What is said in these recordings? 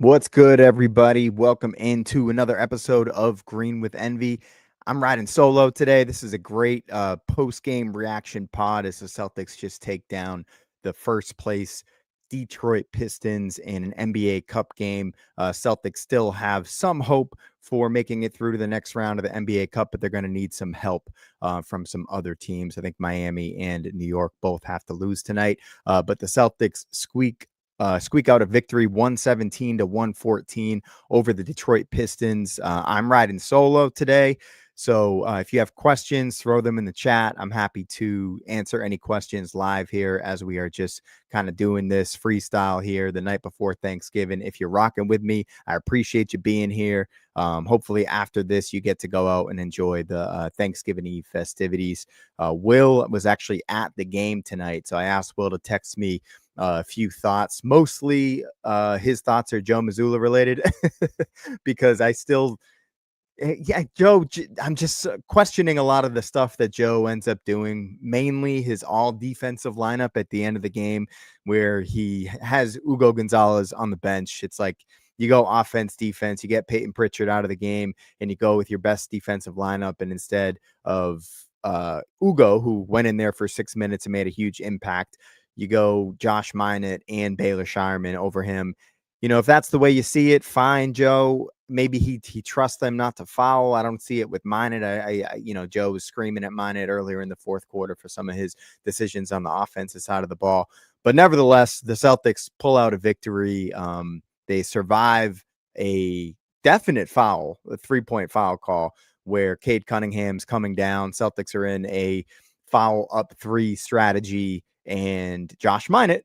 What's good, everybody? Welcome into another episode of Green with Envy. I'm riding solo today. This is a great post-game reaction pod as the Celtics just take down the first place Detroit Pistons in an NBA Cup game. Celtics still have some hope for making it through to the next round of the NBA Cup, but they're going to need some help from some other teams. I think Miami and New York both have to lose tonight, but the Celtics squeak out a victory 117 to 114 over the Detroit Pistons. I'm riding solo today. So if you have questions, throw them in the chat. I'm happy to answer any questions live here as we are just kind of doing this freestyle here the night before Thanksgiving. If you're rocking with me, I appreciate you being here. Hopefully after this, you get to go out and enjoy the Thanksgiving Eve festivities. Will was actually at the game tonight. So I asked Will to text me a few thoughts. Mostly his thoughts are Joe Mazzulla related because I still, Joe, I'm just questioning a lot of the stuff that Joe ends up doing, mainly his all defensive lineup at the end of the game where he has Ugo Gonzalez on the bench. It's like you go offense, defense, you get Peyton Pritchard out of the game, and you go with your best defensive lineup. And instead of Ugo, who went in there for 6 minutes and made a huge impact, you go Josh Minott and Baylor Shireman over him. If that's the way you see it, fine, Joe. Maybe he trusts them not to foul. I don't see it with Minott. Joe was screaming at Minott earlier in the fourth quarter for some of his decisions on the offensive side of the ball. But nevertheless, the Celtics pull out a victory. They survive a definite foul, a 3-point foul call where Cade Cunningham's coming down. Celtics are in a foul up 3 strategy, and Josh Minott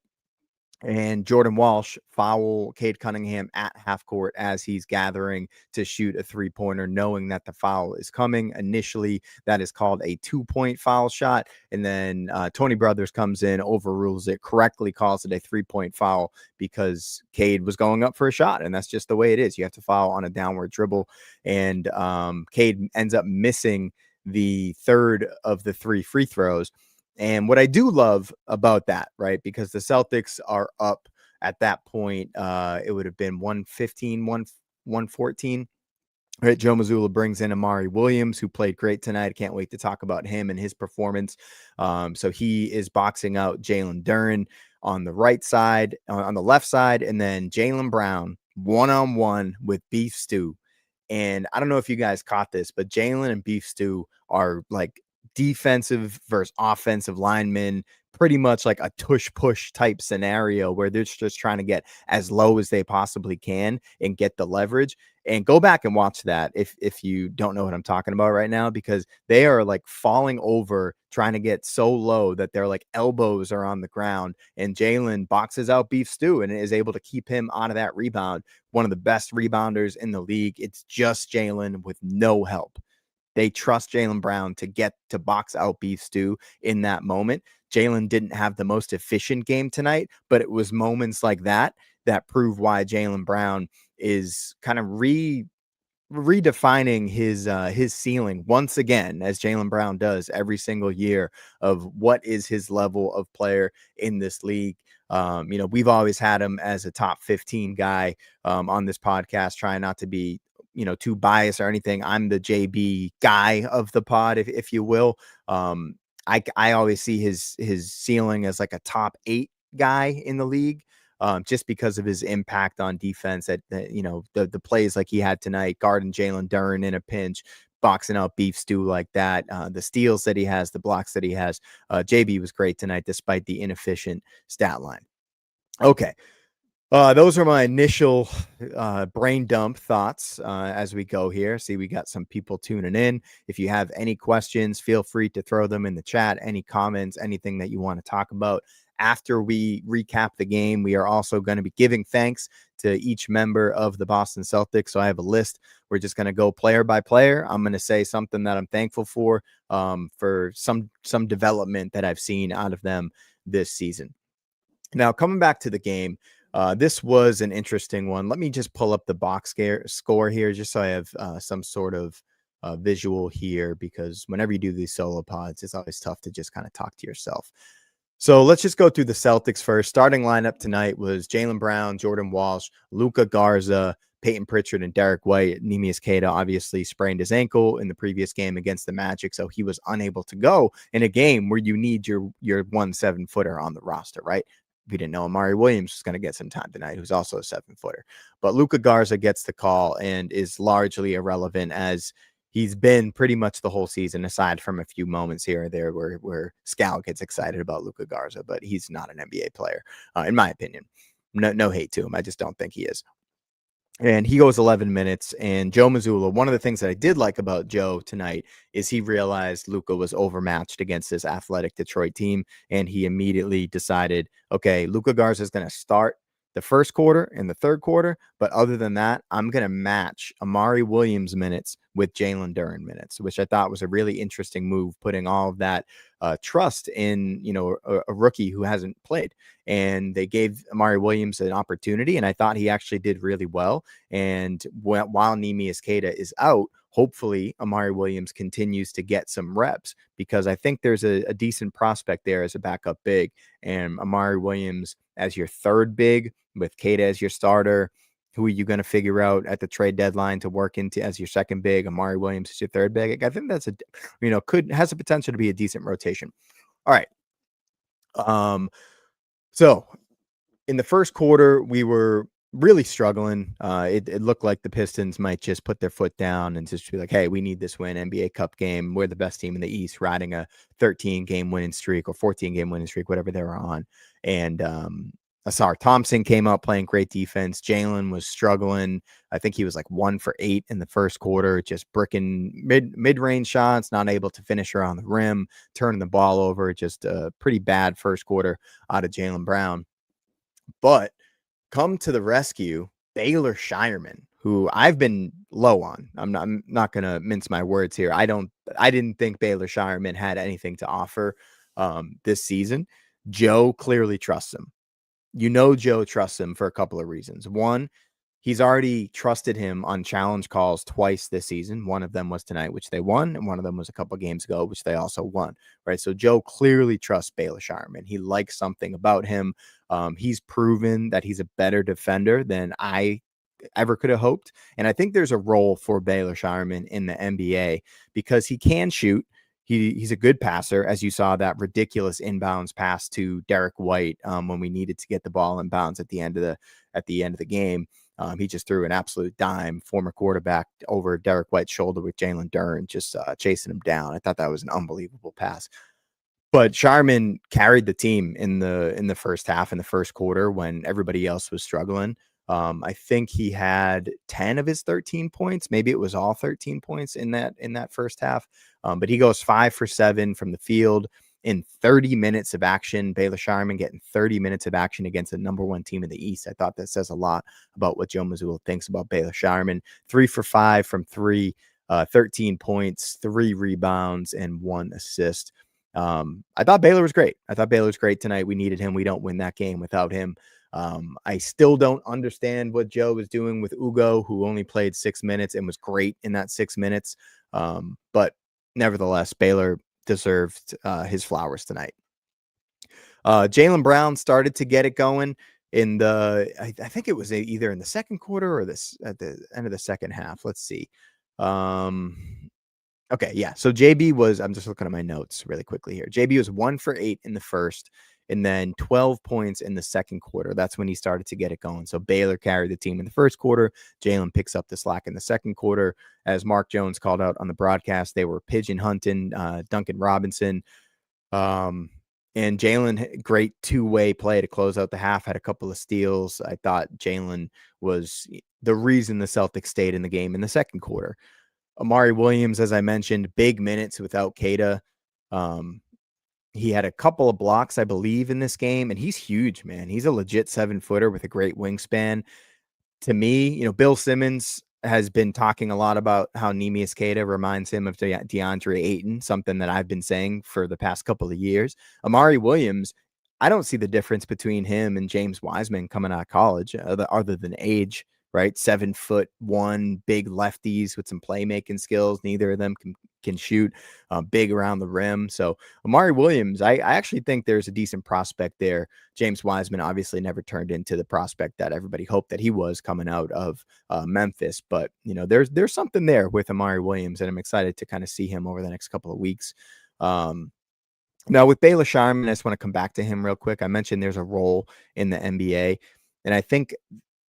and Jordan Walsh foul Cade Cunningham at half court as he's gathering to shoot a 3-pointer, knowing that the foul is coming. Initially, that is called a 2-point foul shot. And then Tony Brothers comes in, overrules it, correctly calls it a 3-point foul because Cade was going up for a shot. And that's just the way it is. You have to foul on a downward dribble. And Cade ends up missing the third of the 3 free throws. And what I do love about that, right, because the Celtics are up at that point, it would have been 115, 114. Right, Joe Mazzulla brings in Amari Williams, who played great tonight. I can't wait to talk about him and his performance. So he is boxing out Jalen Duren on the right side, on the left side, and then Jaylen Brown one-on-one with Beef Stew. And I don't know if you guys caught this, but Jalen and Beef Stew are like defensive versus offensive linemen, pretty much like a tush push type scenario where they're just trying to get as low as they possibly can and get the leverage. And go back and watch that if you don't know what I'm talking about right now, because they are like falling over trying to get so low that their like elbows are on the ground, and Jalen boxes out Beef Stew and is able to keep him out of that rebound. One of the best rebounders in the league. It's just Jalen with no help. They trust Jaylen Brown to get to box out Beef Stew in that moment. Jalen didn't have the most efficient game tonight, but it was moments like that that prove why Jaylen Brown is kind of redefining his ceiling once again, as Jaylen Brown does every single year, of what is his level of player in this league. We've always had him as a top 15 guy on this podcast, trying not to be too biased or anything. I'm the JB guy of the pod, if you will. I always see his ceiling as like a top 8 guy in the league. Just because of his impact on defense at the plays like he had tonight, guarding Jalen Duren in a pinch, boxing out Beef Stew like that, the steals that he has, the blocks that he has. JB was great tonight despite the inefficient stat line. Okay. Those are my initial brain dump thoughts as we go here. See, we got some people tuning in. If you have any questions, feel free to throw them in the chat. Any comments, anything that you want to talk about. After we recap the game, we are also going to be giving thanks to each member of the Boston Celtics. So I have a list. We're just going to go player by player. I'm going to say something that I'm thankful for some development that I've seen out of them this season. Now, coming back to the game, this was an interesting one. Let me just pull up the box score here just so I have some sort of visual here, because whenever you do these solo pods, it's always tough to just kind of talk to yourself. So let's just go through the Celtics first. Starting lineup tonight was Jaylen Brown, Jordan Walsh, Luka Garza, Peyton Pritchard, and Derek White. Neemias Queta obviously sprained his ankle in the previous game against the Magic, so he was unable to go in a game where you need your 1 7-footer on the roster, right? We didn't know Amari Williams was going to get some time tonight, who's also a 7-footer. But Luka Garza gets the call and is largely irrelevant, as he's been pretty much the whole season, aside from a few moments here or there where Scal gets excited about Luka Garza, but he's not an NBA player, in my opinion. No hate to him. I just don't think he is. And he goes 11 minutes. And Joe Mazzulla, one of the things that I did like about Joe tonight is he realized Luka was overmatched against this athletic Detroit team. And he immediately decided, okay, Luka Garza is going to start the first quarter and the third quarter. But other than that, I'm going to match Amari Williams minutes with Jalen Duren minutes, which I thought was a really interesting move, putting all of that trust in, a rookie who hasn't played. And they gave Amari Williams an opportunity, and I thought he actually did really well. And while Neemias Queta is out, hopefully Amari Williams continues to get some reps, because I think there's a decent prospect there as a backup big. And Amari Williams as your third big with Queta as your starter. Who are you going to figure out at the trade deadline to work into as your second big? Amari Williams is your third big. I think that's has the potential to be a decent rotation. All right. So in the first quarter, we were really struggling. It looked like the Pistons might just put their foot down and just be like, hey, we need this win. NBA Cup game. We're the best team in the East, riding a 13-game winning streak or 14-game winning streak, whatever they were on. And Asar Thompson came out playing great defense. Jalen was struggling. I think he was like 1 for 8 in the first quarter, just bricking mid-range shots, not able to finish around the rim, turning the ball over. Just a pretty bad first quarter out of Jaylen Brown. But come to the rescue, Baylor Shireman, who I've been low on. I'm not going to mince my words here. I didn't think Baylor Shireman had anything to offer this season. Joe clearly trusts him. Joe trusts him for a couple of reasons. One, he's already trusted him on challenge calls twice this season. One of them was tonight, which they won, and one of them was a couple of games ago, which they also won. Right. So Joe clearly trusts Baylor Shireman. He likes something about him. He's proven that he's a better defender than I ever could have hoped. And I think there's a role for Baylor Shireman in the NBA because he can shoot. He's a good passer, as you saw that ridiculous inbounds pass to Derek White when we needed to get the ball in bounds at the end of the game. He just threw an absolute dime, former quarterback, over Derek White's shoulder with Jalen Duren, just chasing him down. I thought that was an unbelievable pass. But Shireman carried the team in the first half, in the first quarter, when everybody else was struggling. I think he had 10 of his 13 points. Maybe it was all 13 points in that first half. But he goes 5 for 7 from the field in 30 minutes of action. Baylor Shireman getting 30 minutes of action against the number 1 team in the East. I thought that says a lot about what Joe Mazzulla thinks about Baylor Shireman. 3 for 5 from 3, 13 points, 3 rebounds, and 1 assist. I thought Baylor was great. I thought Baylor was great tonight. We needed him. We don't win that game without him. I still don't understand what Joe was doing with Ugo, who only played 6 minutes and was great in that 6 minutes. But nevertheless, Baylor deserved his flowers tonight. Jaylen Brown started to get it going in I think it was either in the second quarter or at the end of the second half. Let's see. Okay, yeah. So I'm just looking at my notes really quickly here. JB was 1 for 8 in the first, and then 12 points in the second quarter. That's when he started to get it going. So Baylor carried the team in the first quarter. Jalen picks up the slack in the second quarter. As Mark Jones called out on the broadcast, they were pigeon hunting Duncan Robinson. And Jalen, great two-way play to close out the half, had a couple of steals. I thought Jalen was the reason the Celtics stayed in the game in the second quarter. Amari Williams, as I mentioned, big minutes without Queta. He had a couple of blocks, I believe, in this game, and he's huge, man. He's a legit 7-footer with a great wingspan. To me, Bill Simmons has been talking a lot about how Neemias Queta reminds him of DeAndre Ayton, something that I've been saying for the past couple of years. Amari Williams, I don't see the difference between him and James Wiseman coming out of college, other than age. Right, 7'1", big lefties with some playmaking skills. Neither of them can shoot, big around the rim. So Amari Williams, I actually think there's a decent prospect there. James Wiseman obviously never turned into the prospect that everybody hoped that he was coming out of Memphis. But, there's something there with Amari Williams, and I'm excited to kind of see him over the next couple of weeks. Now, with Baylor Sharman, I just want to come back to him real quick. I mentioned there's a role in the NBA, and I think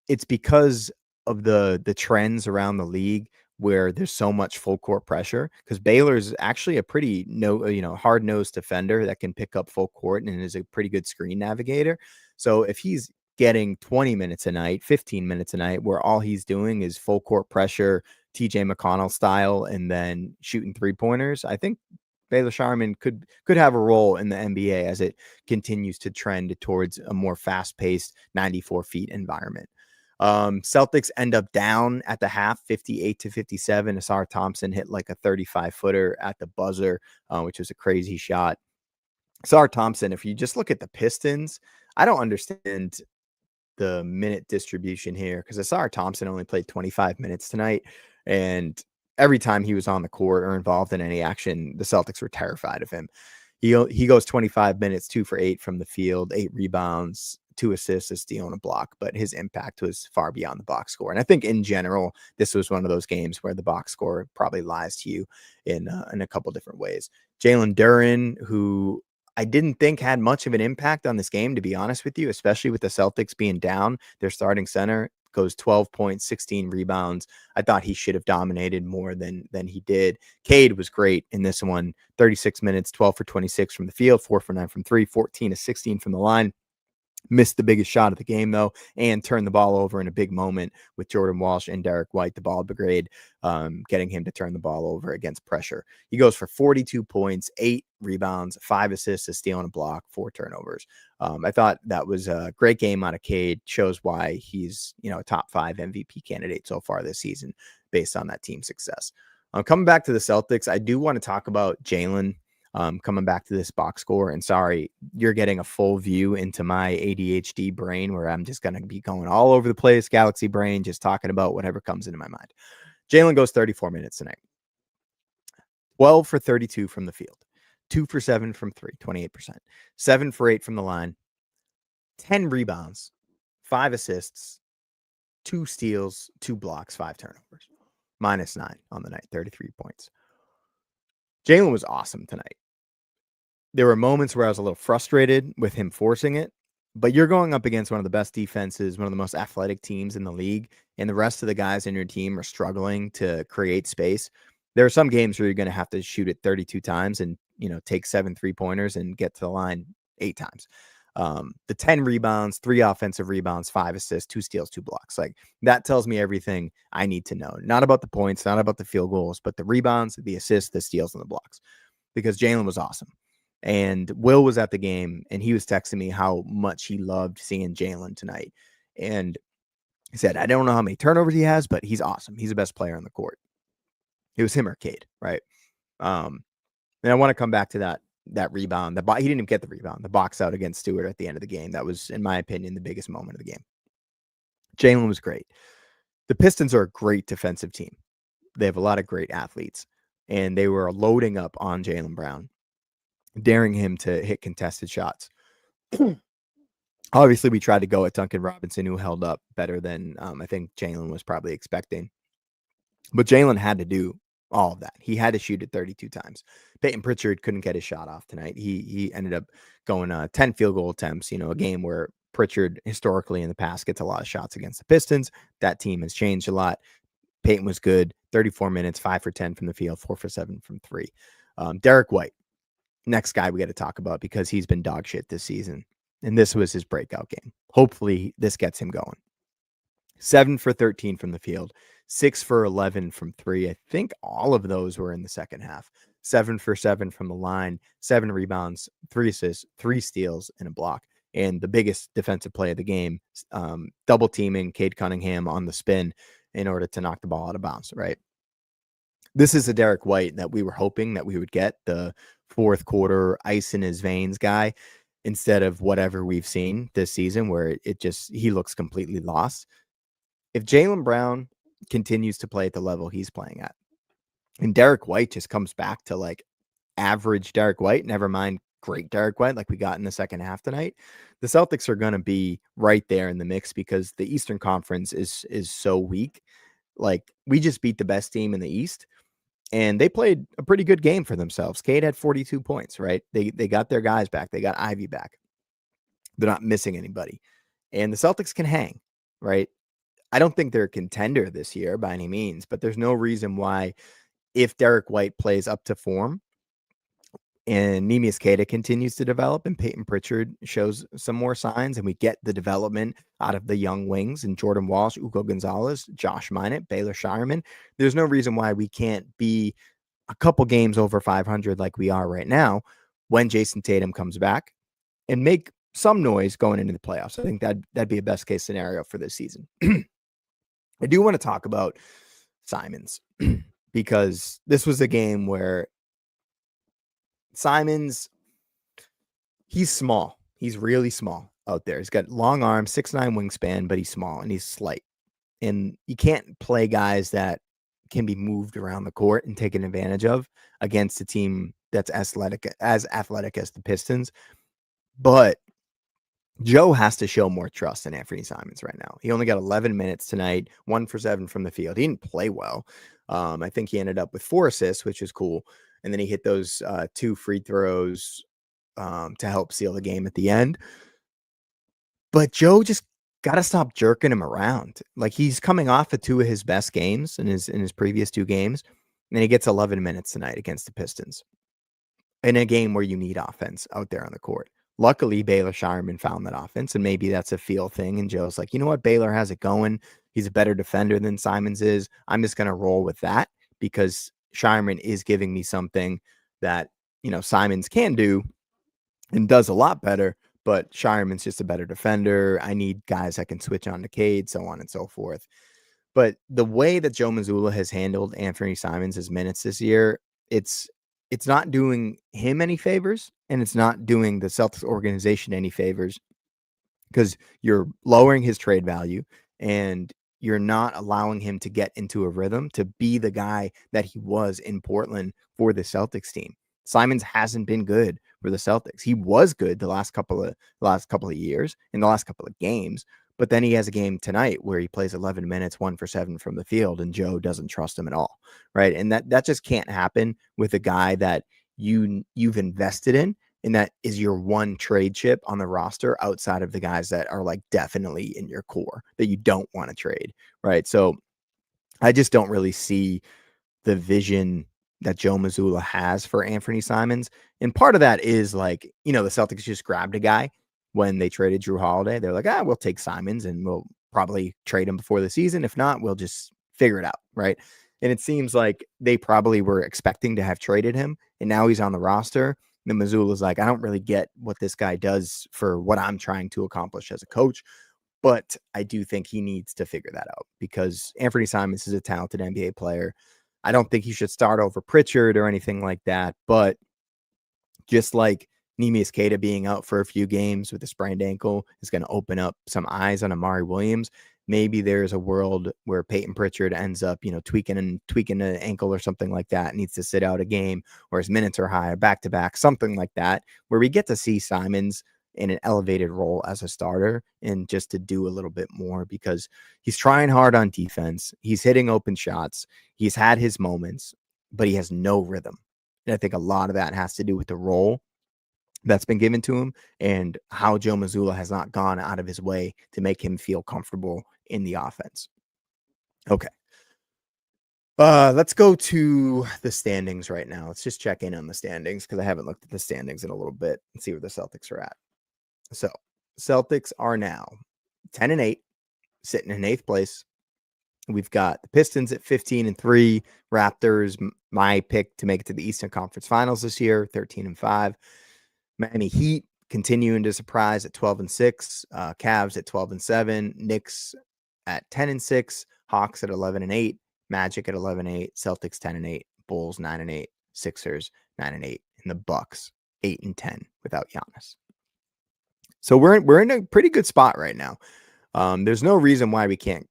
it's because of the trends around the league where there's so much full court pressure, because Baylor's actually a pretty hard-nosed defender that can pick up full court and is a pretty good screen navigator. So if he's getting 20 minutes a night, 15 minutes a night, where all he's doing is full court pressure, TJ McConnell style, and then shooting three-pointers, I think Baylor Sharman could have a role in the NBA as it continues to trend towards a more fast-paced 94 feet environment. Celtics end up down at the half, 58-57. Asar Thompson hit like a 35-footer at the buzzer, which was a crazy shot. Asar Thompson, if you just look at the Pistons, I don't understand the minute distribution here, because Asar Thompson only played 25 minutes tonight, and every time he was on the court or involved in any action, the Celtics were terrified of him. He goes 25 minutes, 2 for 8 from the field, 8 rebounds, 2 assists, a steal, and a block, but his impact was far beyond the box score. And I think in general, this was one of those games where the box score probably lies to you in a couple different ways. Jalen Duren, who I didn't think had much of an impact on this game, to be honest with you, especially with the Celtics being down. Their starting center goes 12 points, 16 rebounds. I thought he should have dominated more than he did. Cade was great in this one. 36 minutes, 12 for 26 from the field, 4 for 9 from 3, 14 to 16 from the line. Missed the biggest shot of the game, though, and turned the ball over in a big moment with Jordan Walsh and Derek White, the ball brigade, getting him to turn the ball over against pressure. He goes for 42 points, 8 rebounds, 5 assists, a steal, and a block, 4 turnovers. I thought that was a great game out of Cade. Shows why he's a top 5 MVP candidate so far this season based on that team success. Coming back to the Celtics, I do want to talk about Jalen. Coming back to this box score, and sorry, you're getting a full view into my ADHD brain where I'm just going to be going all over the place, galaxy brain, just talking about whatever comes into my mind. Jalen goes 34 minutes tonight. 12 for 32 from the field, 2 for 7 from 3, 28%, 7 for 8 from the line, 10 rebounds, 5 assists, 2 steals, 2 blocks, 5 turnovers, -9 on the night, 33 points. Jalen was awesome tonight. There were moments where I was a little frustrated with him forcing it, but you're going up against one of the best defenses, one of the most athletic teams in the league, and the rest of the guys in your team are struggling to create space. There are some games where you're going to have to shoot it 32 times and, take 7 3-pointers and get to the line 8 times. The 10 rebounds, 3 offensive rebounds, 5 assists, 2 steals, 2 blocks. Like, that tells me everything I need to know. Not about the points, not about the field goals, but the rebounds, the assists, the steals, and the blocks, because Jalen was awesome. And Will was at the game, and he was texting me how much he loved seeing Jalen tonight. And he said, I don't know how many turnovers he has, but he's awesome. He's the best player on the court. It was him or Cade, right? And I want to come back to that rebound. He didn't even get the rebound. The box out against Stewart at the end of the game. That was, in my opinion, the biggest moment of the game. Jalen was great. The Pistons are a great defensive team. They have a lot of great athletes, and they were loading up on Jaylen Brown, daring him to hit contested shots. Obviously, we tried to go at Duncan Robinson, who held up better than I think Jalen was probably expecting. But Jalen had to do all of that. He had to shoot it 32 times. Peyton Pritchard couldn't get his shot off tonight. He ended up going 10 field goal attempts, a game where Pritchard historically in the past gets a lot of shots against the Pistons. That team has changed a lot. Peyton was good, 34 minutes, 5 for 10 from the field, 4 for 7 from 3. Derek White, next guy we got to talk about, because he's been dog shit this season. And this was his breakout game. Hopefully this gets him going. 7 for 13 from the field, 6 for 11 from 3. I think all of those were in the second half. 7 for 7 from the line, 7 rebounds, 3 assists, 3 steals, and a block. And the biggest defensive play of the game, double teaming Cade Cunningham on the spin in order to knock the ball out of bounds, right? This is a Derek White that we were hoping that we would get, the fourth quarter ice in his veins guy, instead of whatever we've seen this season where he looks completely lost. If Jaylen Brown continues to play at the level he's playing at, And Derek White just comes back to like average Derek White, never mind great Derek White like we got in the second half tonight. The Celtics are going to be right there in the mix because the Eastern Conference is so weak. Like we just beat the best team in the East and they played a pretty good game for themselves. Cade had 42 points, right? They got their guys back. They got Ivy back. They're not missing anybody. And the Celtics can hang, right? I don't think they're a contender this year by any means, but there's no reason why if Derek White plays up to form and Neemias Queta continues to develop and Peyton Pritchard shows some more signs and we get the development out of the young wings and Jordan Walsh, Ugo Gonzalez, Josh Minott, Baylor Shireman, there's no reason why we can't be a couple games over 500 like we are right now when Jason Tatum comes back and make some noise going into the playoffs. I think that'd be a best case scenario for this season. I do want to talk about Simons because this was a game where Simons, he's small. He's really small out there. He's got long arms, 6'9" wingspan, but he's small and he's slight. And you can't play guys that can be moved around the court and taken advantage of against a team that's as athletic as the Pistons. But Joe has to show more trust in Anthony Simons right now. He only got 11 minutes tonight, 1 for 7 from the field. He didn't play well. I think he ended up with 4 assists, which is cool. And then he hit those 2 free throws to help seal the game at the end. But Joe just got to stop jerking him around. Like he's coming off of 2 of his best games in his previous 2 games, and he gets 11 minutes tonight against the Pistons in a game where you need offense out there on the court. Luckily, Baylor Shireman found that offense, and maybe that's a feel thing. And Joe's like, you know what? Baylor has it going. He's a better defender than Simons is. I'm just going to roll with that because Shireman is giving me something that, Simons can do and does a lot better, but Shireman's just a better defender. I need guys that can switch on to Cade, so on and so forth. But the way that Joe Mazzulla has handled Anthony Simons' minutes this year, it's not doing him any favors, and it's not doing the Celtics organization any favors because you're lowering his trade value and you're not allowing him to get into a rhythm to be the guy that he was in Portland for the Celtics team. Simons hasn't been good for the Celtics. He was good the last couple of years in the last couple of games, but then he has a game tonight where he plays 11 minutes, 1 for 7 from the field, and Joe doesn't trust him at all, right? And that just can't happen with a guy that you've invested in, and that is your one trade chip on the roster outside of the guys that are like definitely in your core that you don't want to trade, right? So I just don't really see the vision that Joe Mazzulla has for Anthony Simons. And part of that is like, the Celtics just grabbed a guy when they traded Drew Holiday. They're like, we'll take Simons and we'll probably trade him before the season. If not, we'll just figure it out, right? And it seems like they probably were expecting to have traded him, and now he's on the roster. And Mazzulla's like, I don't really get what this guy does for what I'm trying to accomplish as a coach. But I do think he needs to figure that out because Anthony Simons is a talented NBA player. I don't think he should start over Pritchard or anything like that. But just like Neemias Queta being out for a few games with a sprained ankle is going to open up some eyes on Amari Williams, maybe there's a world where Peyton Pritchard ends up, tweaking an ankle or something like that, needs to sit out a game, or his minutes are high, back to back, something like that, where we get to see Simons in an elevated role as a starter and just to do a little bit more because he's trying hard on defense. He's hitting open shots. He's had his moments, but he has no rhythm. And I think a lot of that has to do with the role that's been given to him and how Joe Mazzulla has not gone out of his way to make him feel comfortable in the offense. Okay. Let's go to the standings right now. Let's just check in on the standings because I haven't looked at the standings in a little bit and see where the Celtics are at. So Celtics are now 10-8, sitting in 8th place. We've got the Pistons at 15-3, Raptors, my pick to make it to the Eastern Conference Finals this year, 13-5. Miami Heat continuing to surprise at 12-6, Cavs at 12-7, Knicks at 10-6, Hawks at 11-8, Magic at 11-8, Celtics 10-8, Bulls 9-8, Sixers 9-8, and the Bucks 8-10 without Giannis. So we're in a pretty good spot right now. There's no reason why we can't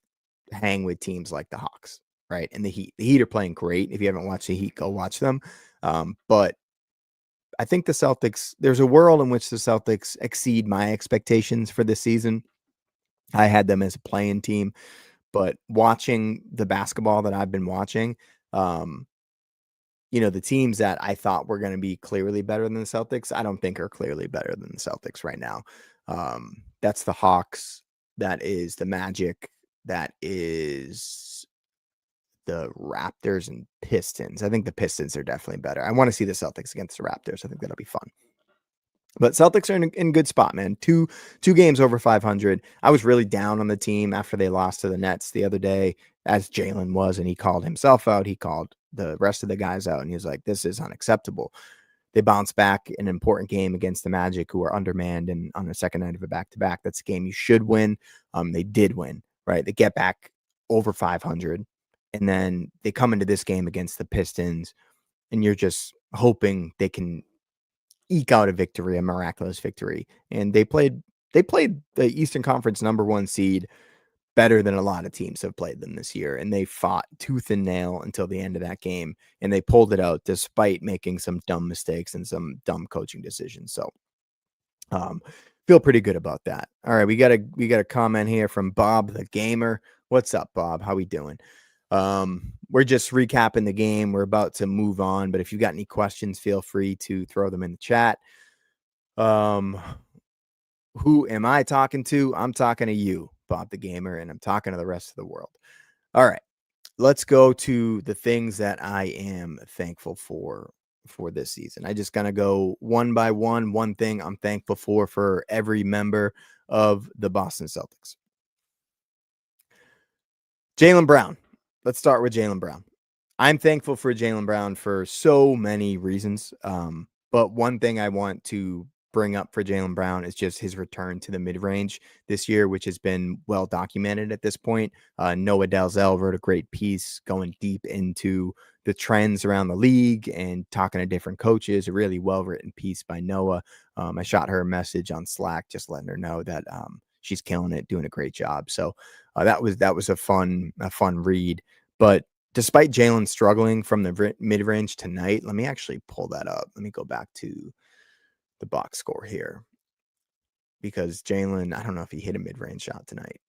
hang with teams like the Hawks. right? And the Heat. The Heat are playing great. If you haven't watched the Heat, go watch them. But I think the Celtics, there's a world in which the Celtics exceed my expectations for this season. I had them as a playing team, but watching the basketball that I've been watching, um, the teams that I thought were going to be clearly better than the Celtics, I don't think are clearly better than the Celtics right now. That's the Hawks. That is the Magic. That is the Raptors and Pistons. I think the Pistons are definitely better. I want to see the Celtics against the Raptors. I think that'll be fun. But Celtics are in good spot, man. Two games over 500. I was really down on the team after they lost to the Nets the other day, as Jalen was, and he called himself out. He called the rest of the guys out, and he was like, "This is unacceptable." They bounced back an important game against the Magic, who are undermanned, and on the second night of a back-to-back. That's a game you should win. They did win, right? They get back over 500, and then they come into this game against the Pistons, and you're just hoping they can eke out a victory, a miraculous victory. And they played the Eastern Conference number 1 seed better than a lot of teams have played them this year. And they fought tooth and nail until the end of that game. And they pulled it out despite making some dumb mistakes and some dumb coaching decisions. So feel pretty good about that. All right, we got a comment here from Bob the Gamer. What's up, Bob? How we doing? We're just recapping the game. We're about to move on, but if you got any questions, feel free to throw them in the chat. Who am I talking to? I'm talking to you, Bob the Gamer, and I'm talking to the rest of the world. All right, let's go to the things that I am thankful for this season. I just gonna go one by one. One thing I'm thankful for every member of the Boston Celtics. Jaylen Brown. Let's start with Jaylen Brown. I'm thankful for Jaylen Brown for so many reasons. But one thing I want to bring up for Jaylen Brown is just his return to the mid-range this year, which has been well documented at this point. Noah Dalzell wrote a great piece going deep into the trends around the league and talking to different coaches. A really well-written piece by Noah. I shot her a message on Slack, just letting her know that she's killing it, doing a great job. So that was a fun read. But despite Jalen struggling from the mid-range tonight, let me actually pull that up. Let me go back to the box score here, because Jalen, I don't know if he hit a mid-range shot tonight.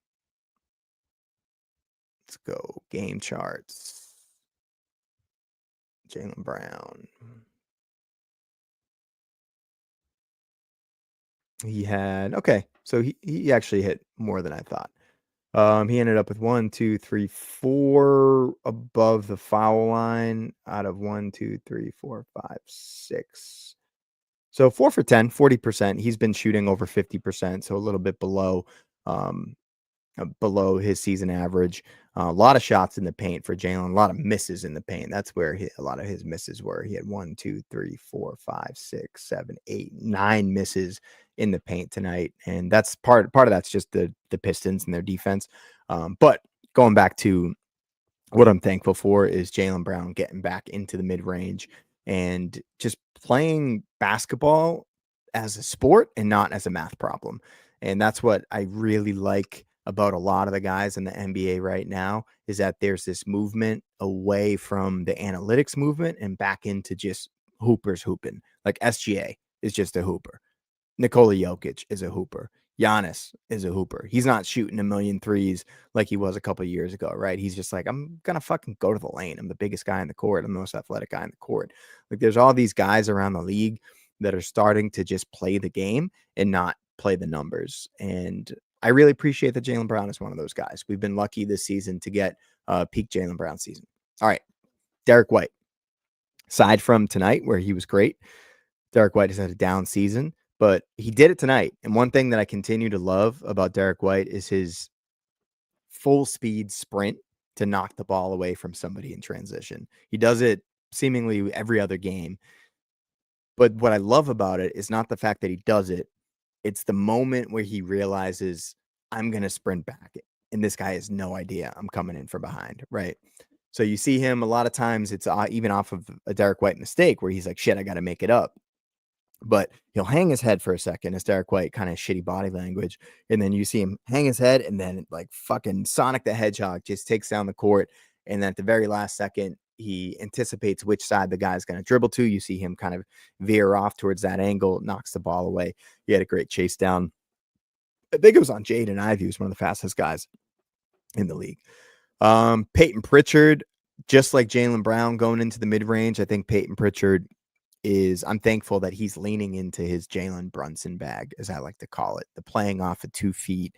Let's go game charts. Jaylen Brown. He had, okay, so he actually hit more than I thought. He ended up with 1, 2, 3, 4 above the foul line out of 1, 2, 3, 4, 5, 6. So 4 for 10, 40%. He's been shooting over 50%, so a little bit below his season average. A lot of shots in the paint for Jalen, a lot of misses in the paint. That's where a lot of his misses were. He had 1, 2, 3, 4, 5, 6, 7, 8, 9 misses in the paint tonight. And that's part of that's just the Pistons and their defense. But going back to what I'm thankful for is Jaylen Brown getting back into the mid-range and just playing basketball as a sport and not as a math problem. And that's what I really like about a lot of the guys in the NBA right now, is that there's this movement away from the analytics movement and back into just hoopers hooping. Like SGA is just a hooper. Nikola Jokic is a hooper. Giannis is a hooper. He's not shooting a million threes like he was a couple of years ago, right? He's just like, I'm going to fucking go to the lane. I'm the biggest guy in the court. I'm the most athletic guy in the court. Like, there's all these guys around the league that are starting to just play the game and not play the numbers. And I really appreciate that Jaylen Brown is one of those guys. We've been lucky this season to get peak Jaylen Brown season. All right, Derek White. Aside from tonight, where he was great, Derek White has had a down season, but he did it tonight. And one thing that I continue to love about Derek White is his full speed sprint to knock the ball away from somebody in transition. He does it seemingly every other game. But what I love about it is not the fact that he does it. It's the moment where he realizes, I'm going to sprint back. And this guy has no idea I'm coming in from behind, right? So you see him a lot of times, it's even off of a Derek White mistake where he's like, shit, I got to make it up. But he'll hang his head for a second, as Derek White, kind of shitty body language. And then you see him hang his head, and then like fucking Sonic the Hedgehog just takes down the court And then at the very last second, he anticipates which side the guy's going to dribble to. You see him kind of veer off towards that angle, knocks the ball away. He had a great chase down. I think it was on Jaden Ivey, who's one of the fastest guys in the league. Peyton Pritchard, just like Jaylen Brown going into the mid-range, I think Peyton Pritchard I'm thankful that he's leaning into his Jalen Brunson bag, as I like to call it, the playing off of 2 feet,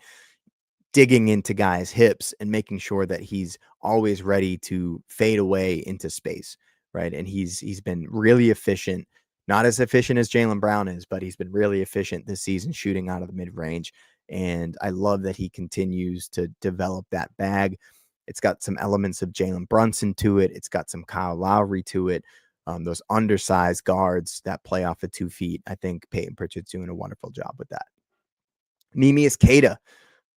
digging into guys' hips and making sure that he's always ready to fade away into space, right? And he's been really efficient, not as efficient as Jaylen Brown is, but he's been really efficient this season shooting out of the mid-range. And I love that he continues to develop that bag. It's got some elements of Jalen Brunson to it. It's got some Kyle Lowry to it. Those undersized guards that play off of 2 feet. I think Peyton Pritchard's doing a wonderful job with that. Neemias Queta.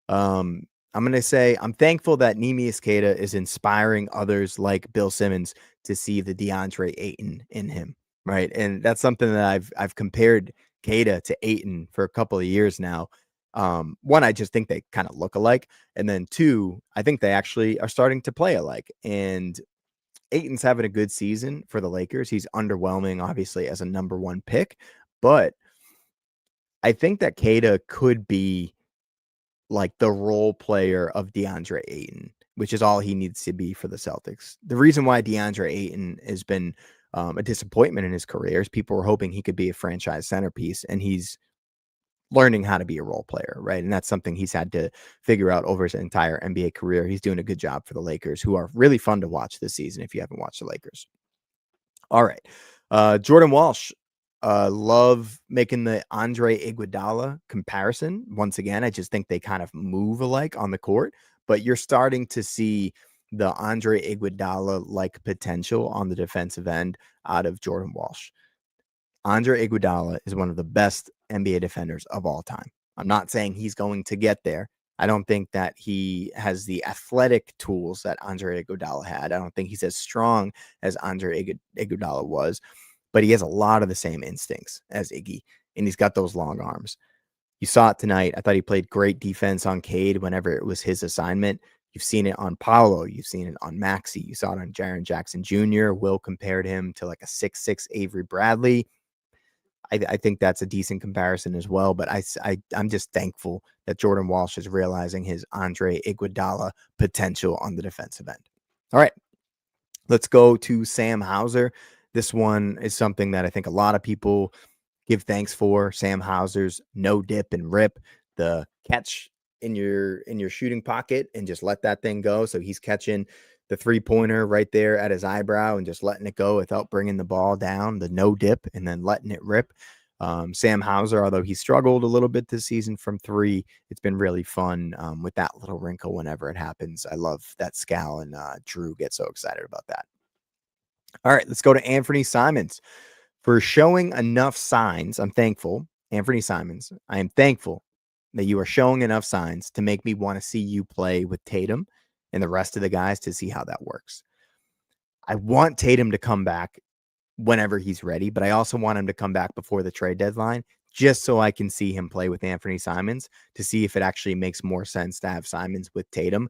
I'm going to say I'm thankful that Neemias Queta is inspiring others like Bill Simmons to see the DeAndre Ayton in him, right? And that's something that I've compared Queta to Ayton for a couple of years now. One, I just think they kind of look alike. And then 2, I think they actually are starting to play alike. And Ayton's having a good season for the Lakers. He's underwhelming, obviously, as a number 1 pick. But I think that Queta could be like the role player of DeAndre Ayton, which is all he needs to be for the Celtics. The reason why DeAndre Ayton has been a disappointment in his career is people were hoping he could be a franchise centerpiece, and he's learning how to be a role player, right? And that's something he's had to figure out over his entire NBA career. He's doing a good job for the Lakers, who are really fun to watch this season if you haven't watched the Lakers. All right. Jordan Walsh. Love making the Andre Iguodala comparison. Once again, I just think they kind of move alike on the court, but you're starting to see the Andre Iguodala-like potential on the defensive end out of Jordan Walsh. Andre Iguodala is one of the best NBA defenders of all time. I'm not saying he's going to get there. I don't think that he has the athletic tools that Andre Iguodala had. I don't think he's as strong as Andre Iguodala was, but he has a lot of the same instincts as Iggy, and he's got those long arms. You saw it tonight. I thought he played great defense on Cade whenever it was his assignment. You've seen it on Paolo. You've seen it on Maxey. You saw it on Jaren Jackson Jr. Will compared him to like a 6'6" Avery Bradley. I think that's a decent comparison as well, but I'm just thankful that Jordan Walsh is realizing his Andre Iguodala potential on the defensive end. All right, let's go to Sam Hauser. This one is something that I think a lot of people give thanks for. Sam Hauser's no dip and rip, the catch in your shooting pocket and just let that thing go. So he's catching the 3-pointer right there at his eyebrow and just letting it go without bringing the ball down, the no dip, and then letting it rip. Sam Hauser, although he struggled a little bit this season from 3, it's been really fun with that little wrinkle whenever it happens. I love that scowl, and Drew gets so excited about that. All right, let's go to Anthony Simons. For showing enough signs, I'm thankful. Anthony Simons, I am thankful that you are showing enough signs to make me want to see you play with Tatum and the rest of the guys to see how that works. I want Tatum to come back whenever he's ready, but I also want him to come back before the trade deadline just so I can see him play with Anthony Simons to see if it actually makes more sense to have Simons with Tatum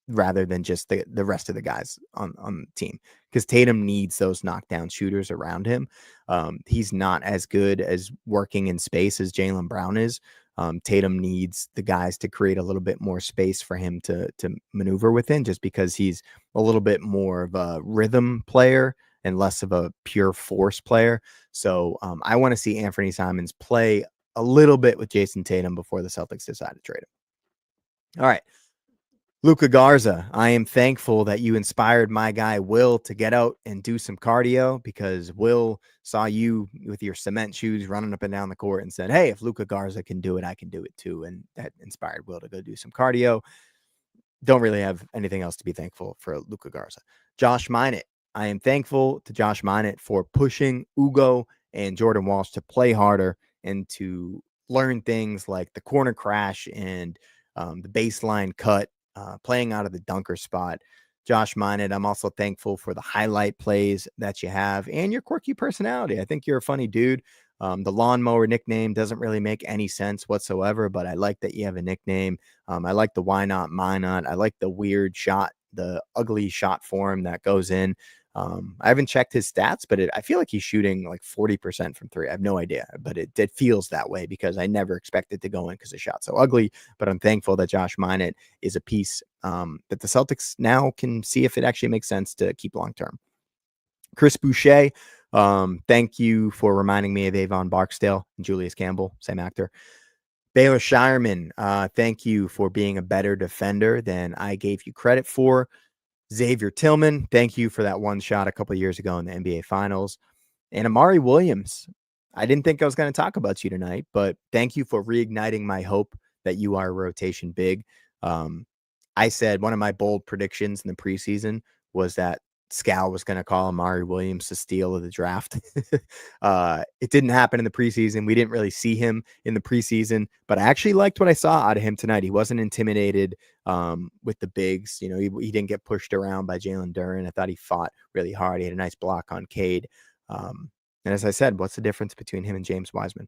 rather than just the rest of the guys on the team, because Tatum needs those knockdown shooters around him. He's not as good as working in space as Jaylen Brown is. Tatum needs the guys to create a little bit more space for him to maneuver within, just because he's a little bit more of a rhythm player and less of a pure force player. So I want to see Anthony Simons play a little bit with Jason Tatum before the Celtics decide to trade him. All right. Luka Garza, I am thankful that you inspired my guy Will to get out and do some cardio, because Will saw you with your cement shoes running up and down the court and said, hey, if Luka Garza can do it, I can do it too. And that inspired Will to go do some cardio. Don't really have anything else to be thankful for Luka Garza. Josh Minott, I am thankful to Josh Minott for pushing Ugo and Jordan Walsh to play harder and to learn things like the corner crash and the baseline cut. Playing out of the dunker spot. Josh Minott, I'm also thankful for the highlight plays that you have and your quirky personality. I think you're a funny dude. The lawnmower nickname doesn't really make any sense whatsoever, but I like that you have a nickname. I like the why not, my not. I like the weird shot the ugly shot form that goes in. I haven't checked his stats, but I feel like he's shooting like 40% from three. I have no idea, but it feels that way because I never expected to go in because the shot's so ugly. But I'm thankful that Josh Minott is a piece that the Celtics now can see if it actually makes sense to keep long term. Chris Boucher, thank you for reminding me of Avon Barksdale and Julius Campbell, same actor. Baylor Shireman, thank you for being a better defender than I gave you credit for. Xavier Tillman, thank you for that one shot a couple of years ago in the NBA Finals. And Amari Williams, I didn't think I was going to talk about you tonight, but thank you for reigniting my hope that you are a rotation big. I said one of my bold predictions in the preseason was that Scal was going to call Amari Williams the steal of the draft. It didn't happen in the preseason. We didn't really see him in the preseason, but I actually liked what I saw out of him tonight. He wasn't intimidated with the bigs. You know, he didn't get pushed around by Jalen Duren. I thought he fought really hard. He had a nice block on Cade. And as I said, what's the difference between him and James Wiseman?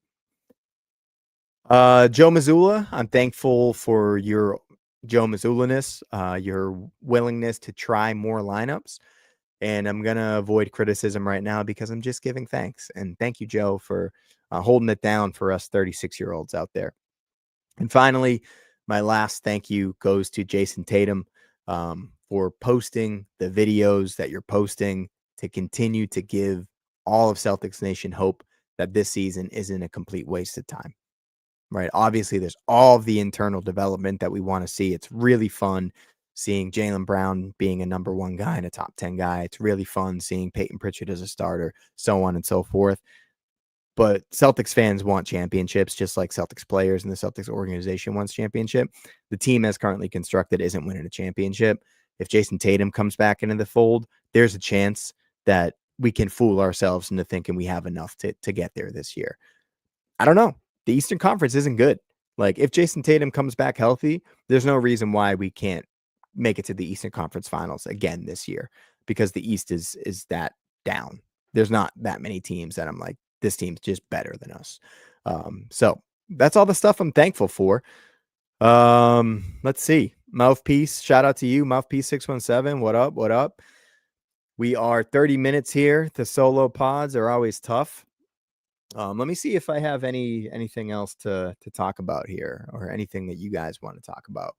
Joe Mazzulla, I'm thankful for your Joe Mazzulla-ness, your willingness to try more lineups. And I'm going to avoid criticism right now because I'm just giving thanks. And thank you, Joe, for holding it down for us 36-year-olds out there. And finally, my last thank you goes to Jason Tatum for posting the videos that you're posting to continue to give all of Celtics Nation hope that this season isn't a complete waste of time. Right. Obviously, there's all of the internal development that we want to see. It's really fun seeing Jaylen Brown being a number one guy and a top 10 guy. It's really fun seeing Peyton Pritchard as a starter, so on and so forth. But Celtics fans want championships, just like Celtics players and the Celtics organization wants championship. The team as currently constructed isn't winning a championship. If Jason Tatum comes back into the fold, there's a chance that we can fool ourselves into thinking we have enough to get there this year. I don't know. The Eastern Conference isn't good. Like, if Jason Tatum comes back healthy, there's no reason why we can't make it to the Eastern Conference Finals again this year because the East is that down. There's not that many teams that I'm like, this team's just better than us. So that's all the stuff I'm thankful for. Let's see. Mouthpiece, shout out to you, Mouthpiece 617. What up? What up? We are 30 minutes here. The solo pods are always tough. Let me see if I have anything else to talk about here or anything that you guys want to talk about.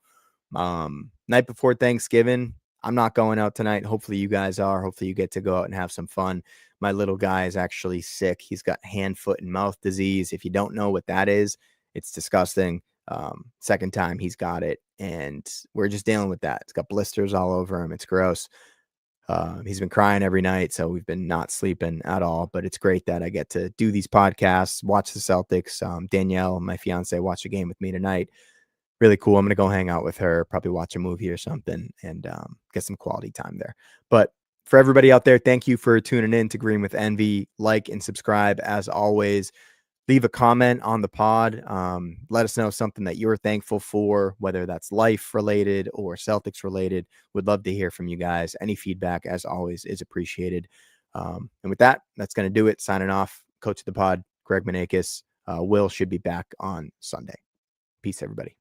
Night before Thanksgiving, I'm not going out tonight. Hopefully you guys are. Hopefully you get to go out and have some fun. My little guy is actually sick. He's got hand, foot, and mouth disease. If you don't know what that is, it's disgusting. Second time he's got it, and we're just dealing with that. It's got blisters all over him. It's gross. He's been crying every night, so we've been not sleeping at all. But it's great that I get to do these podcasts, watch the Celtics. Danielle, my fiance, watched a game with me tonight. Really cool. I'm going to go hang out with her, probably watch a movie or something, and get some quality time there. But for everybody out there, thank you for tuning in to Green with Envy. Like and subscribe as always. Leave a comment on the pod. Let us know something that you're thankful for, whether that's life related or Celtics related. Would love to hear from you guys. Any feedback, as always, is appreciated. And with that, that's going to do it. Signing off. Coach of the pod, Greg Manakis. Will should be back on Sunday. Peace, everybody.